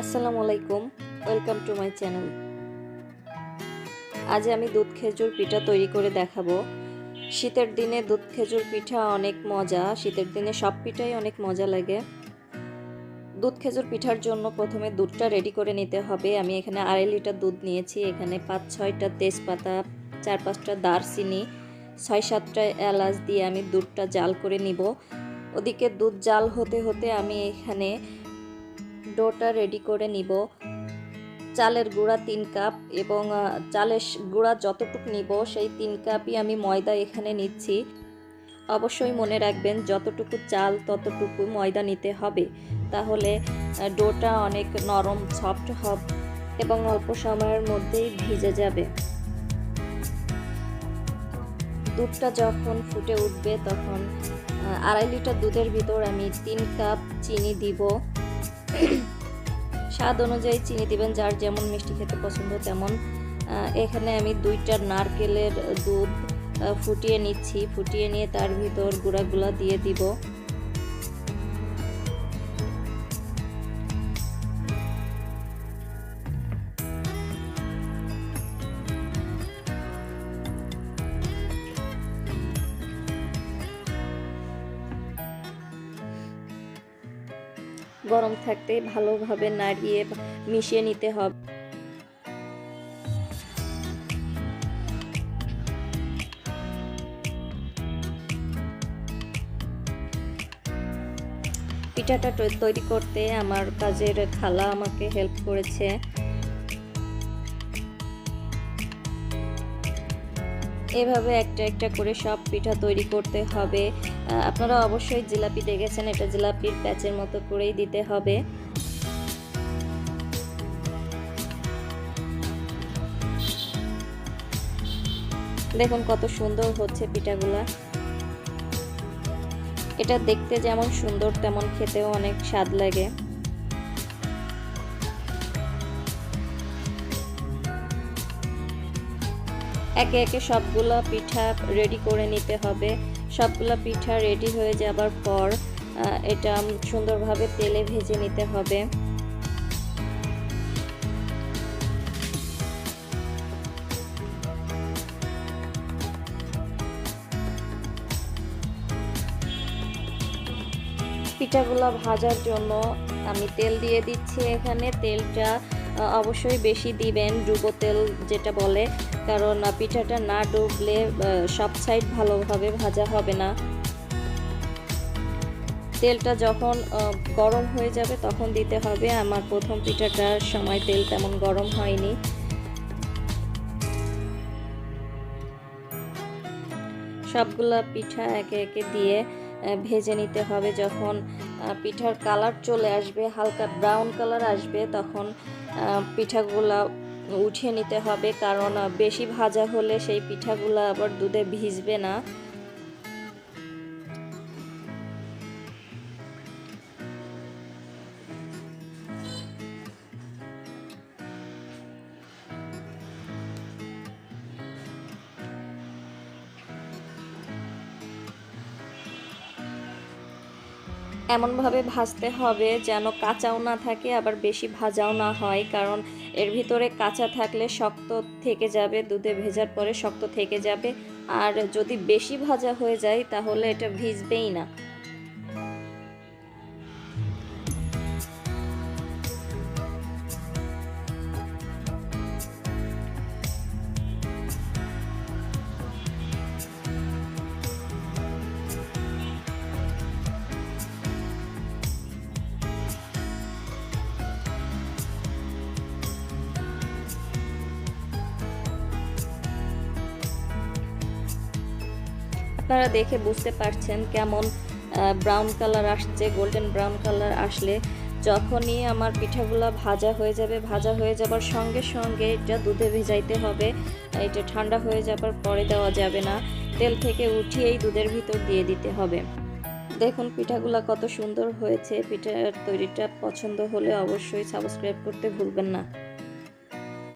আসসালামু আলাইকুম, welcome to my channel. আজ আমি দুধ খেজুর পিঠা তৈরি করে দেখাবো। শীতের দিনে দুধ খেজুর পিঠা অনেক মজা। শীতের দিনে সব পিঠাই অনেক মজা লাগে। দুধ খেজুর পিঠার জন্য প্রথমে দুধটা রেডি করে নিতে হবে। আমি এখানে 2.5 লিটার দুধ নিয়েছি। এখানে 5-6টা তেজপাতা, 4-5টা দারচিনি, 6-7টা এলাচ দিয়ে আমি দুধটা জাল করে নিব। ওদিকে দুধ জাল হতে হতে আমি এখানে ডোটা রেডি করে নিব। চালের গুঁড়া 3 কাপ এবং চালের গুঁড়া যতটুকু নিব সেই 3 কাপই আমি ময়দা এখানে নিচ্ছি। অবশ্যই মনে রাখবেন যতটুকু চাল ততটুকু ময়দা নিতে হবে, তাহলে ডোটা অনেক নরম সফট হবে এবং অল্প সময়ের মধ্যেই ভিজে যাবে। দুধটা যখন ফুটে উঠবে তখন 2.5 লিটার দুধের ভিতর আমি 3 কাপ চিনি দিব। স্বাদ অনুযায়ী চিনি দিবেন, যার যেমন মিষ্টি খেতে পছন্দ তেমন। এখানে আমি 2টা নারকেলের দুধ ফুটিয়ে নিচ্ছি। ফুটিয়ে নিয়ে তার ভিতর গুঁড়াগুলা দিয়ে দিব। গরম থাকতে ভালোভাবে নাড়িয়ে মিশিয়ে নিতে হবে। পিঠাটা তৈরি করতে আমার কাজের খালা আমাকে হেল্প করেছে। এভাবে একটা একটা করে সব পিঠা তৈরি করতে হবে। আপনারা অবশ্যই জিলাপি দেখেছেন, এটা জিলাপির প্যাচের মতো করেই দিতে হবে। দেখুন কত সুন্দর হচ্ছে পিঠাগুলা। এটা দেখতে যেমন সুন্দর তেমন খেতেও অনেক স্বাদ লাগে। একে একে সবগুলা পিঠা রেডি করে নিতে হবে। সবগুলা পিঠা রেডি হয়ে যাবার পর এটা সুন্দরভাবে তেলে ভেজে নিতে হবে। পিঠাগুলা ভাজার জন্য আমি তেল দিয়ে দিচ্ছি। এখানে তেলটা অবশ্যই বেশি দিবেন, ডুবো তেল যেটা বলে, কারণ পিঠাটা না ডুবলে সব সাইড ভালোভাবে ভাজা হবে না। তেলটা যখন গরম হয়ে যাবে তখন দিতে হবে। আমার প্রথম পিঠাটার সময় তেল তেমন গরম হয়নি। সবগুলা পিঠা একে একে দিয়ে ভেজে নিতে হবে। যখন পিঠার কালার চলে আসবে, হালকা ব্রাউন কালার আসবে, তখন পিঠাগুলা উঠিয়ে নিতে হবে, কারণ বেশি ভাজা হলে সেই পিঠাগুলা আবার দুধে ভিজবে না। এমনভাবে ভাজতে হবে যেন কাঁচাও না থাকে আবার বেশি ভাজাও না হয়, কারণ এর ভিতরে কাঁচা থাকলে শক্ত থেকে যাবে, দুধে ভেজার পরে শক্ত থেকে যাবে। আর যদি বেশি ভাজা হয়ে যায় তাহলে এটা ভিজবেই না। আপনারা দেখে বুঝতে পারছেন কেমন ব্রাউন কালার আসছে। গোল্ডেন ব্রাউন কালার আসলে যখনই আমার পিঠাগুলা ভাজা হয়ে যাবে, ভাজা হয়ে যাবার সঙ্গে সঙ্গে এটা দুধে ভেজাইতে হবে। এটা ঠান্ডা হয়ে যাবার পরে দেওয়া যাবে না, তেল থেকে উঠিয়েই দুধের ভিতর দিয়ে দিতে হবে। দেখুন পিঠাগুলা কত সুন্দর হয়েছে। পিঠার তৈরিটা পছন্দ হলে অবশ্যই সাবস্ক্রাইব করতে ভুলবেন না।